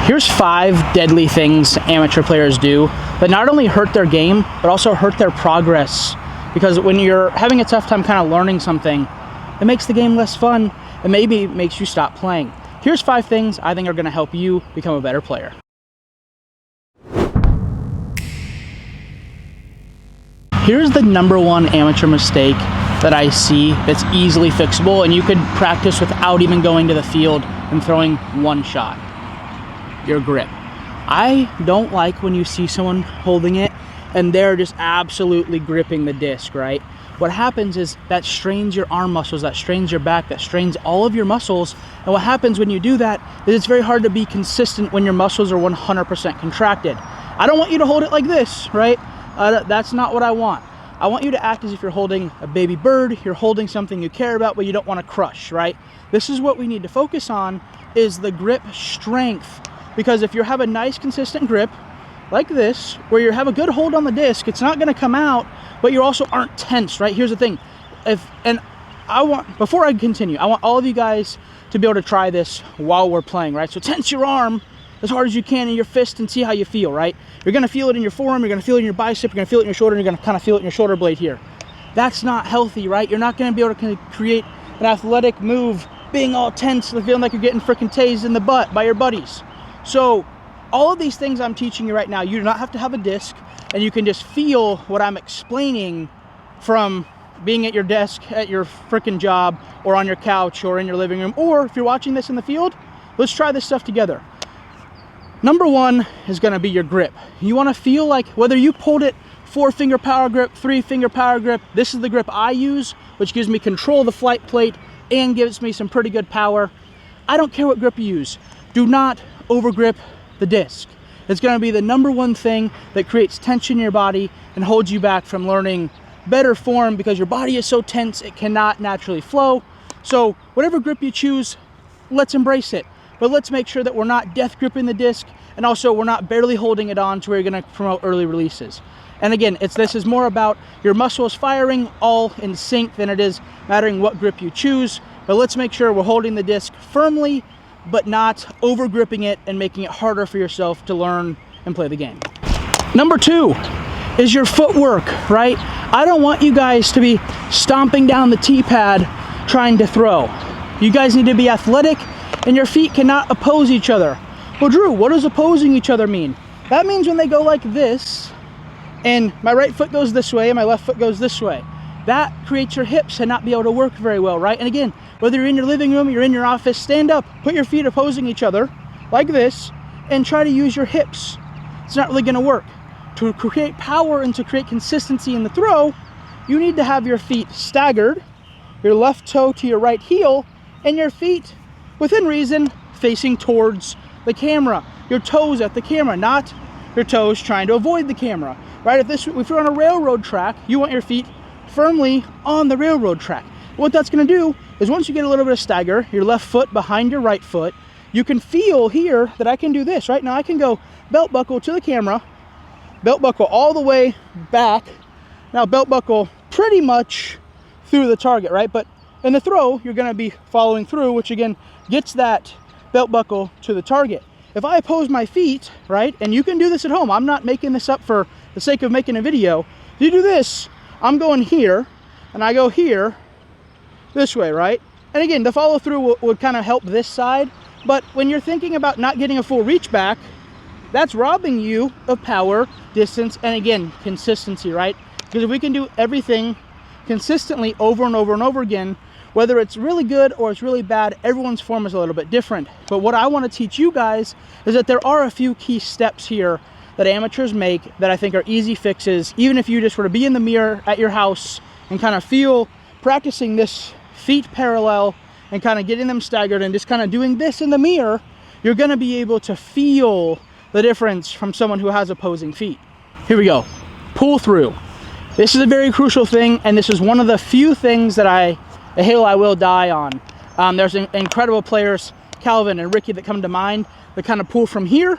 Here's 5 deadly things amateur players do that not only hurt their game, but also hurt their progress. Because when you're having a tough time kind of learning something, it makes the game less fun and maybe makes you stop playing. Here's 5 things I think are going to help you become a better player. Here's the #1 amateur mistake that I see that's easily fixable and you could practice without even going to the field and throwing one shot. Your grip. I don't like when you see someone holding it and they're just absolutely gripping the disc, right? What happens is that strains your arm muscles, that strains your back, that strains all of your muscles. And what happens when you do that is it's very hard to be consistent when your muscles are 100% contracted. I don't want you to hold it like this, right? That's not what I want. I want you to act as if you're holding a baby bird, you're holding something you care about but you don't want to crush, right? This is what we need to focus on, is the grip strength. Because if you have a nice consistent grip like this, where you have a good hold on the disc, it's not going to come out, but you also aren't tense, right? Here's the thing. Before I continue, I want all of you guys to be able to try this while we're playing, right? So tense your arm as hard as you can in your fist and see how you feel, right? You're going to feel it in your forearm, you're going to feel it in your bicep, you're going to feel it in your shoulder, and you're going to kind of feel it in your shoulder blade here. That's not healthy, right? You're not going to be able to create an athletic move being all tense and feeling like you're getting freaking tased in the butt by your buddies. So all of these things I'm teaching you right now, you do not have to have a disc, and you can just feel what I'm explaining from being at your desk, at your freaking job, or on your couch, or in your living room, or if you're watching this in the field, let's try this stuff together. #1 is going to be your grip. You want to feel like whether you pulled it 4-finger power grip, 3-finger power grip, this is the grip I use, which gives me control of the flight plate and gives me some pretty good power. I don't care what grip you use. Do not overgrip the disc. It's going to be the #1 thing that creates tension in your body and holds you back from learning better form, because your body is so tense it cannot naturally flow. So whatever grip you choose, let's embrace it. But let's make sure that we're not death gripping the disc, and also we're not barely holding it on to where you're going to promote early releases. And again, this is more about your muscles firing all in sync than it is mattering what grip you choose. But let's make sure we're holding the disc firmly, but not over gripping it and making it harder for yourself to learn and play the game. #2 is your footwork, right? I don't want you guys to be stomping down the tee pad trying to throw. You guys need to be athletic, and your feet cannot oppose each other. Well, Drew, what does opposing each other mean? That means when they go like this, and my right foot goes this way and my left foot goes this way. That creates your hips to not be able to work very well, right? And again, whether you're in your living room, you're in your office, stand up, put your feet opposing each other like this, and try to use your hips. It's not really going to work. To create power and to create consistency in the throw, you need to have your feet staggered, your left toe to your right heel, and your feet, within reason, facing towards the camera. Your toes at the camera, not your toes trying to avoid the camera, right? If you're on a railroad track, you want your feet firmly on the railroad track. What that's going to do is once you get a little bit of stagger, your left foot behind your right foot, you can feel here that I can do this, right? Now I can go belt buckle to the camera, belt buckle all the way back. Now belt buckle pretty much through the target, right? But in the throw, you're going to be following through, which again gets that belt buckle to the target. If I oppose my feet, right, and you can do this at home, I'm not making this up for the sake of making a video. If you do this, I'm going here, and I go here, this way, right? And again, the follow through would kind of help this side, but when you're thinking about not getting a full reach back, that's robbing you of power, distance, and again, consistency, right? Because if we can do everything consistently over and over and over again, whether it's really good or it's really bad, everyone's form is a little bit different. But what I want to teach you guys is that there are a few key steps here that amateurs make that I think are easy fixes. Even if you just were to be in the mirror at your house and kind of feel practicing this feet parallel and kind of getting them staggered and just kind of doing this in the mirror, you're going to be able to feel the difference from someone who has opposing feet. Here we go. Pull through. This is a very crucial thing, and this is one of the few things that a hill I will die on. There's incredible players, Calvin and Ricky, that come to mind that kind of pull from here.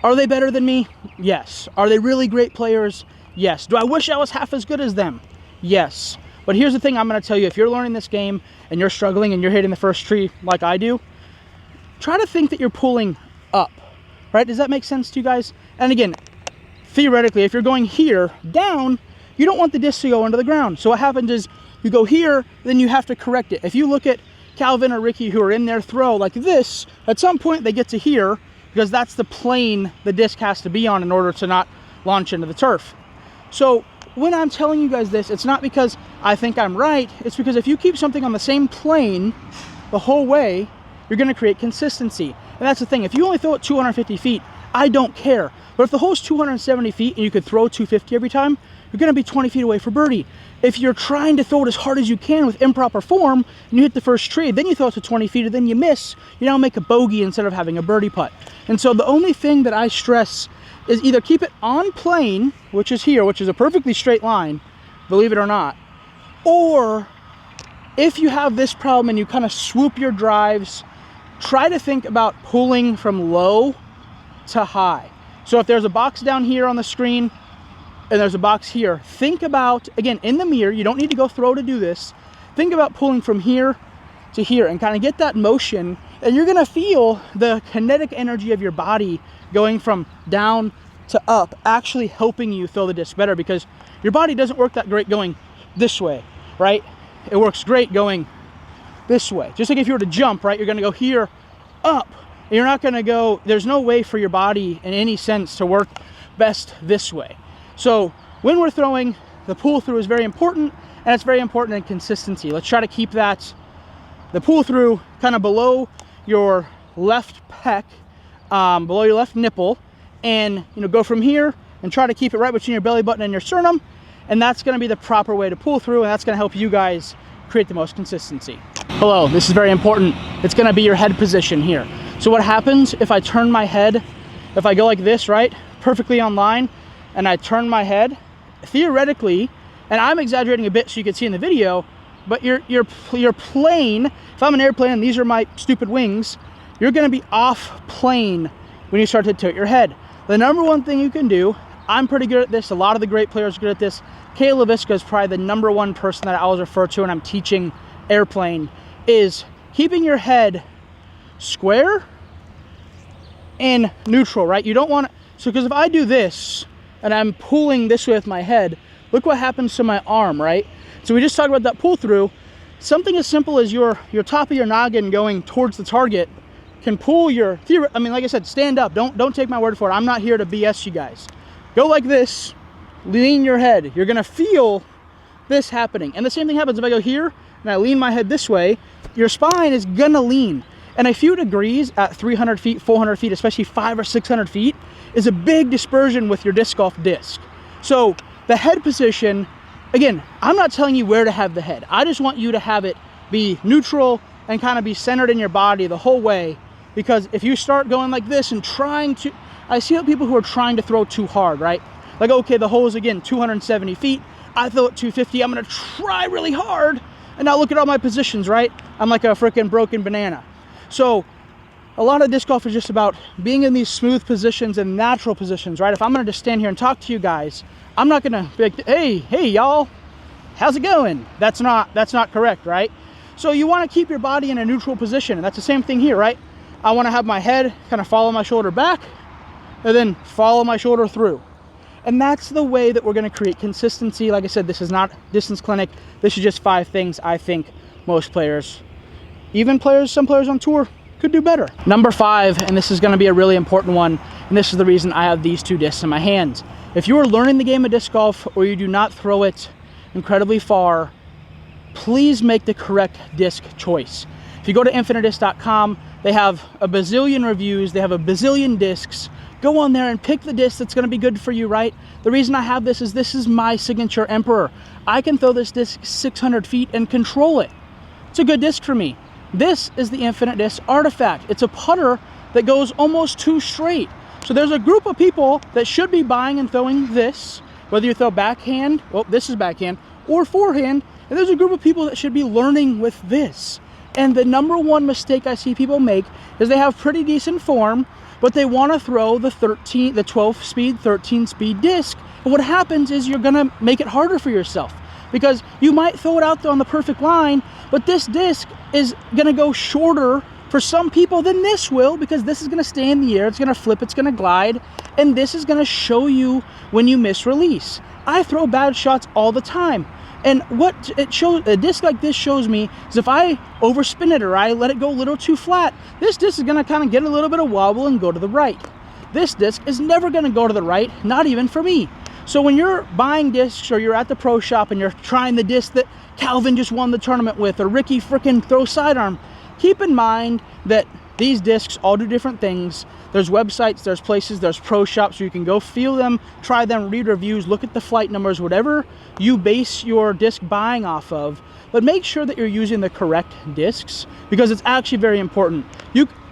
Are they better than me? Yes. Are they really great players? Yes. Do I wish I was half as good as them? Yes. But here's the thing I'm going to tell you. If you're learning this game and you're struggling and you're hitting the first tree like I do, try to think that you're pulling up, right? Does that make sense to you guys? And again, theoretically, if you're going here down, you don't want the disc to go into the ground. So what happens is you go here, then you have to correct it. If you look at Calvin or Ricky who are in their throw like this, at some point they get to here because that's the plane the disc has to be on in order to not launch into the turf. So when I'm telling you guys this, it's not because I think I'm right. It's because if you keep something on the same plane the whole way, you're going to create consistency. And that's the thing. If you only throw it 250 feet, I don't care. But if the hole's 270 feet and you could throw 250 every time, you're going to be 20 feet away for birdie. If you're trying to throw it as hard as you can with improper form, and you hit the first tree, then you throw it to 20 feet, and then you miss, you now make a bogey instead of having a birdie putt. And so the only thing that I stress is either keep it on plane, which is here, which is a perfectly straight line, believe it or not, or if you have this problem and you kind of swoop your drives, try to think about pulling from low to high. So if there's a box down here on the screen and there's a box here, think about, again, in the mirror, you don't need to go throw to do this, think about pulling from here to here and kind of get that motion, and you're gonna feel the kinetic energy of your body going from down to up, actually helping you throw the disc better, because your body doesn't work that great going this way, right? It works great going this way. Just like if you were to jump, right, you're gonna go here, up, and you're not gonna go, there's no way for your body in any sense to work best this way. So when we're throwing, the pull through is very important, and it's very important in consistency. Let's try to keep that, the pull through kind of below your left pec, below your left nipple, and go from here and try to keep it right between your belly button and your sternum, and that's going to be the proper way to pull through, and that's going to help you guys create the most consistency. Hello, this is very important. It's going to be your head position here. So what happens if I turn my head, if I go like this, right, perfectly on line, and I turn my head, theoretically, and I'm exaggerating a bit so you can see in the video, but your plane, if I'm an airplane and these are my stupid wings, you're going to be off plane when you start to tilt your head. The number one thing you can do, I'm pretty good at this, a lot of the great players are good at this. Kay LaVisca is probably the number one person that I always refer to when I'm teaching airplane, is keeping your head square and neutral, right? You don't want to, so because if I do this and I'm pulling this way with my head, look what happens to my arm, right? So we just talked about that pull through. Something as simple as your top of your noggin going towards the target can pull your, I mean, like I said, stand up. Don't take my word for it. I'm not here to BS you guys. Go like this, lean your head. You're gonna feel this happening. And the same thing happens if I go here and I lean my head this way, your spine is gonna lean. And a few degrees at 300 feet, 400 feet, especially 500 or 600 feet, is a big dispersion with your disc golf disc. So the head position, again, I'm not telling you where to have the head. I just want you to have it be neutral and kind of be centered in your body the whole way. Because if you start going like this and trying to, I see people who are trying to throw too hard, right? Like, okay, the hole is again 270 feet. I throw it 250. I'm gonna try really hard. And now look at all my positions, right? I'm like a freaking broken banana. So a lot of disc golf is just about being in these smooth positions and natural positions, right? If I'm gonna just stand here and talk to you guys, I'm not gonna be like, hey y'all, how's it going? That's not correct, right? So you wanna keep your body in a neutral position, and that's the same thing here, right? I wanna have my head kind of follow my shoulder back, and then follow my shoulder through. And that's the way that we're gonna create consistency. Like I said, this is not distance clinic. This is just 5 things I think most players, even players, some players on tour, could do better. Number 5, and this is gonna be a really important one, and this is the reason I have these 2 discs in my hands. If you are learning the game of disc golf or you do not throw it incredibly far, please make the correct disc choice. If you go to infinitedisc.com, they have a bazillion reviews, they have a bazillion discs. Go on there and pick the disc that's gonna be good for you, right? The reason I have this is my signature Emperor. I can throw this disc 600 feet and control it. It's a good disc for me. This is the Infinite Disc Artifact. It's a putter that goes almost too straight. So there's a group of people that should be buying and throwing this, whether you throw backhand, well, this is backhand, or forehand, and there's a group of people that should be learning with this. And the number one mistake I see people make is they have pretty decent form, but they want to throw the 12-speed, 13-speed disc. And what happens is you're gonna make it harder for yourself, because you might throw it out there on the perfect line, but this disc is gonna go shorter for some people than this will, because this is going to stay in the air, it's going to flip, it's going to glide, and this is going to show you when you miss release. I throw bad shots all the time, and what it shows, a disc like this shows me, is if I overspin it or I let it go a little too flat, this disc is going to kind of get a little bit of wobble and go to the right. This disc is never going to go to the right, not even for me. So when you're buying discs, or you're at the pro shop and you're trying the disc that Calvin just won the tournament with, or Ricky frickin' throws sidearm, keep in mind that these discs all do different things. There's websites, there's places, there's pro shops where you can go feel them, try them, read reviews, look at the flight numbers, whatever you base your disc buying off of. But make sure that you're using the correct discs, because it's actually very important.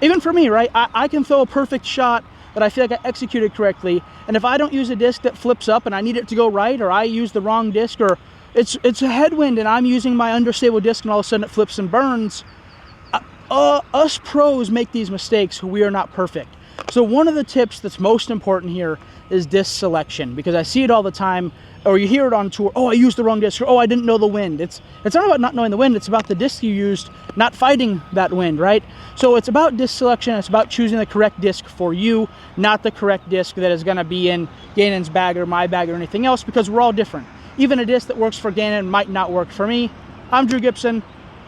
Even for me, right, I can throw a perfect shot that I feel like I executed correctly, and if I don't use a disc that flips up and I need it to go right, or I use the wrong disc, or it's a headwind and I'm using my understable disc and all of a sudden it flips and burns, us pros make these mistakes. We are not perfect. So one of the tips that's most important here is disc selection, because I see it all the time, or you hear it on tour, oh, I used the wrong disc, or oh, I didn't know the wind. It's not about not knowing the wind, it's about the disc you used not fighting that wind, right? So it's about disc selection, it's about choosing the correct disc for you, not the correct disc that is going to be in Gannon's bag or my bag or anything else, because we're all different. Even a disc that works for Gannon might not work for me. I'm Drew Gibson.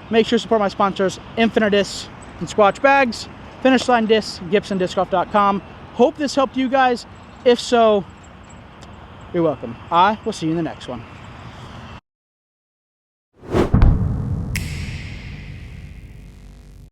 Make sure to support my sponsors, Infinite Discs and Squatch Bags, Finish Line Discs, GibsonDiscGolf.com. Hope this helped you guys. If so, you're welcome. I will see you in the next one.